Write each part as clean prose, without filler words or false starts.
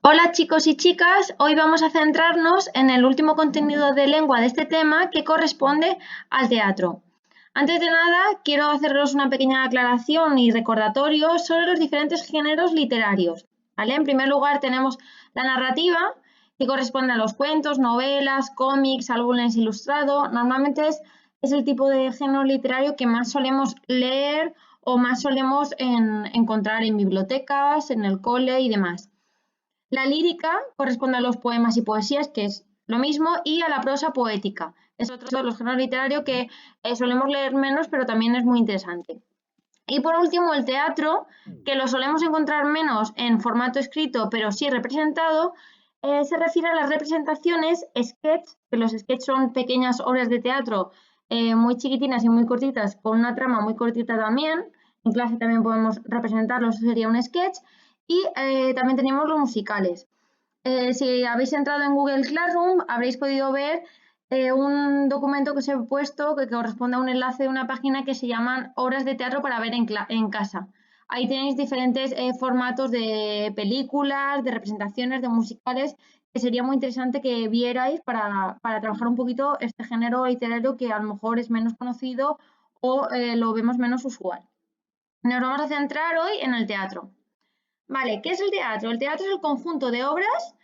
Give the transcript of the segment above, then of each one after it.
Hola chicos y chicas, hoy vamos a centrarnos en el último contenido de lengua de este tema que corresponde al teatro. Antes de nada, quiero haceros una pequeña aclaración y recordatorio sobre los diferentes géneros literarios. ¿Vale? En primer lugar tenemos la narrativa, que corresponde a los cuentos, novelas, cómics, álbumes ilustrados. Normalmente es el tipo de género literario que más solemos leer o más solemos encontrar en bibliotecas, en el cole y demás. La lírica corresponde a los poemas y poesías, que es lo mismo, y a la prosa poética. Es otro de los géneros literarios que solemos leer menos, pero también es muy interesante. Y por último, el teatro, que lo solemos encontrar menos en formato escrito, pero sí representado, se refiere a las representaciones sketch, que los sketch son pequeñas obras de teatro muy chiquitinas y muy cortitas, con una trama muy cortita también. En clase también podemos representarlo, eso sería un sketch. Y también tenemos los musicales. Si habéis entrado en Google Classroom, habréis podido ver un documento que os he puesto que corresponde a un enlace de una página que se llaman Obras de teatro para ver en casa. Ahí tenéis diferentes formatos de películas, de representaciones, de musicales, que sería muy interesante que vierais para trabajar un poquito este género literario que a lo mejor es menos conocido o lo vemos menos usual. Nos vamos a centrar hoy en el teatro. Vale, ¿qué es el teatro? El teatro es el conjunto de obras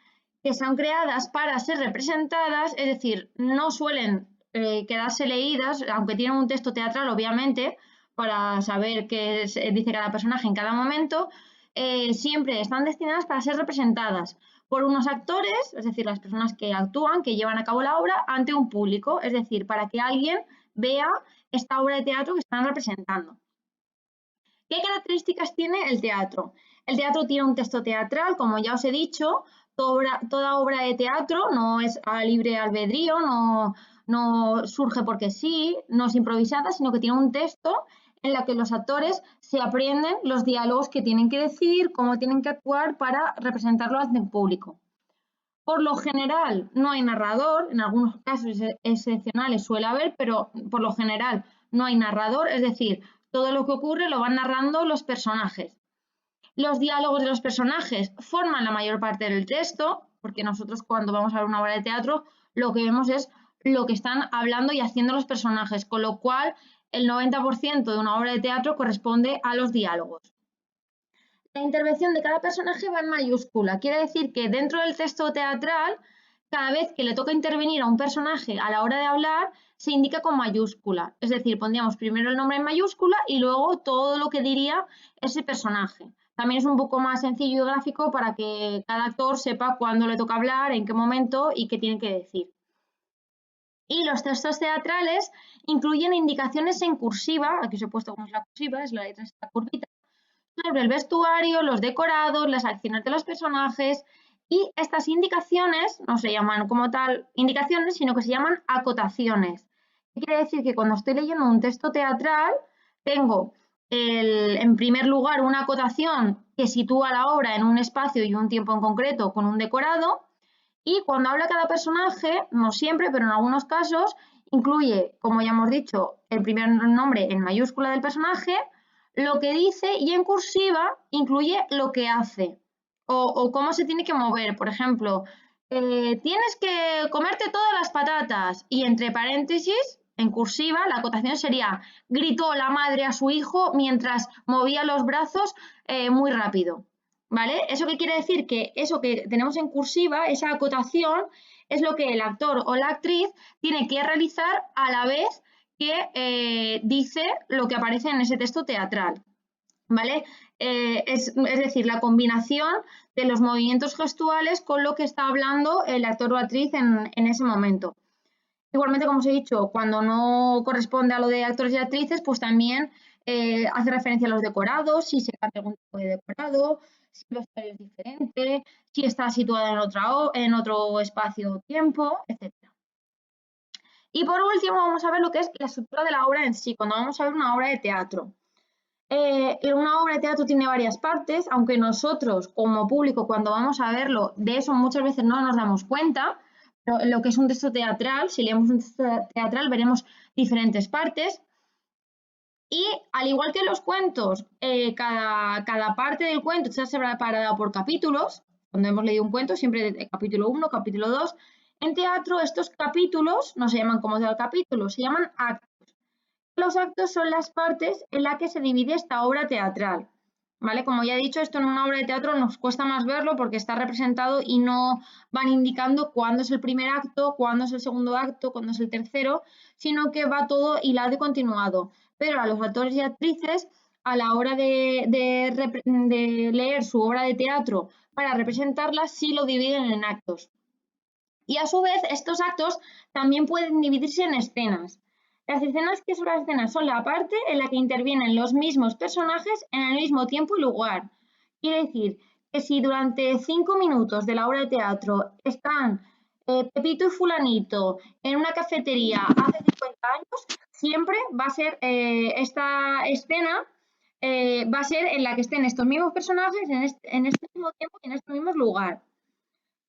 que son creadas para ser representadas, es decir, no suelen quedarse leídas, aunque tienen un texto teatral, obviamente, para saber qué dice cada personaje en cada momento, siempre están destinadas para ser representadas por unos actores, es decir, las personas que actúan, que llevan a cabo la obra, ante un público, es decir, para que alguien vea esta obra de teatro que están representando. ¿Qué características tiene el teatro? El teatro tiene un texto teatral, como ya os he dicho, toda obra de teatro no es a libre albedrío, no surge porque sí, no es improvisada, sino que tiene un texto en la que los actores se aprenden los diálogos que tienen que decir, cómo tienen que actuar para representarlo ante el público. Por lo general no hay narrador, en algunos casos excepcionales suele haber, pero por lo general no hay narrador, es decir, todo lo que ocurre lo van narrando los personajes. Los diálogos de los personajes forman la mayor parte del texto, porque nosotros cuando vamos a ver una obra de teatro lo que vemos es lo que están hablando y haciendo los personajes, con lo cual el 90% de una obra de teatro corresponde a los diálogos. La intervención de cada personaje va en mayúscula. Quiere decir que dentro del texto teatral, cada vez que le toca intervenir a un personaje a la hora de hablar, se indica con mayúscula. Es decir, pondríamos primero el nombre en mayúscula y luego todo lo que diría ese personaje. También es un poco más sencillo y gráfico para que cada actor sepa cuándo le toca hablar, en qué momento y qué tiene que decir. Y los textos teatrales incluyen indicaciones en cursiva, aquí os he puesto cómo es la cursiva, es la letra esta curvita, sobre el vestuario, los decorados, las acciones de los personajes y estas indicaciones no se llaman como tal indicaciones, sino que se llaman acotaciones. ¿Qué quiere decir? Que cuando estoy leyendo un texto teatral tengo en primer lugar una acotación que sitúa la obra en un espacio y un tiempo en concreto con un decorado y cuando habla cada personaje, no siempre, pero en algunos casos, incluye, como ya hemos dicho, el primer nombre en mayúscula del personaje, lo que dice y en cursiva incluye lo que hace o cómo se tiene que mover. Por ejemplo, tienes que comerte todas las patatas y entre paréntesis, en cursiva, la acotación sería gritó la madre a su hijo mientras movía los brazos muy rápido. ¿Vale? ¿Eso qué quiere decir? Que eso que tenemos en cursiva, esa acotación, es lo que el actor o la actriz tiene que realizar a la vez que dice lo que aparece en ese texto teatral. ¿Vale? Es decir, la combinación de los movimientos gestuales con lo que está hablando el actor o actriz en ese momento. Igualmente, como os he dicho, cuando no corresponde a lo de actores y actrices, pues también hace referencia a los decorados, si se cambia algún tipo de decorado, si el vestuario es diferente, si está situada en otro espacio-tiempo, etc. Y por último, vamos a ver lo que es la estructura de la obra en sí, cuando vamos a ver una obra de teatro. Una obra de teatro tiene varias partes, aunque nosotros como público cuando vamos a verlo de eso muchas veces no nos damos cuenta, pero lo que es un texto teatral, si leemos un texto teatral veremos diferentes partes y al igual que los cuentos, cada parte del cuento está separada por capítulos, Cuando hemos leído un cuento, siempre de capítulo 1, capítulo 2. En teatro, estos capítulos no se llaman como tal capítulos, se llaman actos. Los actos son las partes en las que se divide esta obra teatral. ¿Vale? Como ya he dicho, esto en una obra de teatro nos cuesta más verlo porque está representado y no van indicando cuándo es el primer acto, cuándo es el segundo acto, cuándo es el tercero, sino que va todo hilado y continuado. Pero a los actores y actrices, a la hora de leer su obra de teatro para representarla, sí lo dividen en actos. Y a su vez, estos actos también pueden dividirse en escenas. Las escenas, ¿qué son las escenas? Son la parte en la que intervienen los mismos personajes en el mismo tiempo y lugar. Quiere decir que si durante 5 minutos de la obra de teatro están Pepito y Fulanito en una cafetería hace 50 años, siempre va a ser esta escena, va a ser en la que estén estos mismos personajes en este mismo tiempo y en este mismo lugar.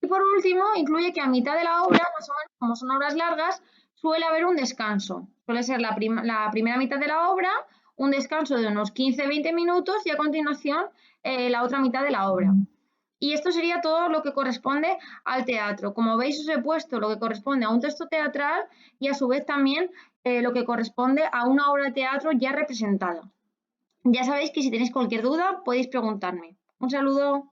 Y por último, incluye que a mitad de la obra, más o menos como son obras largas, suele haber un descanso. Suele ser la primera mitad de la obra, un descanso de unos 15-20 minutos y a continuación la otra mitad de la obra. Y esto sería todo lo que corresponde al teatro. Como veis, os he puesto lo que corresponde a un texto teatral y a su vez también lo que corresponde a una obra de teatro ya representada. Ya sabéis que si tenéis cualquier duda podéis preguntarme. Un saludo.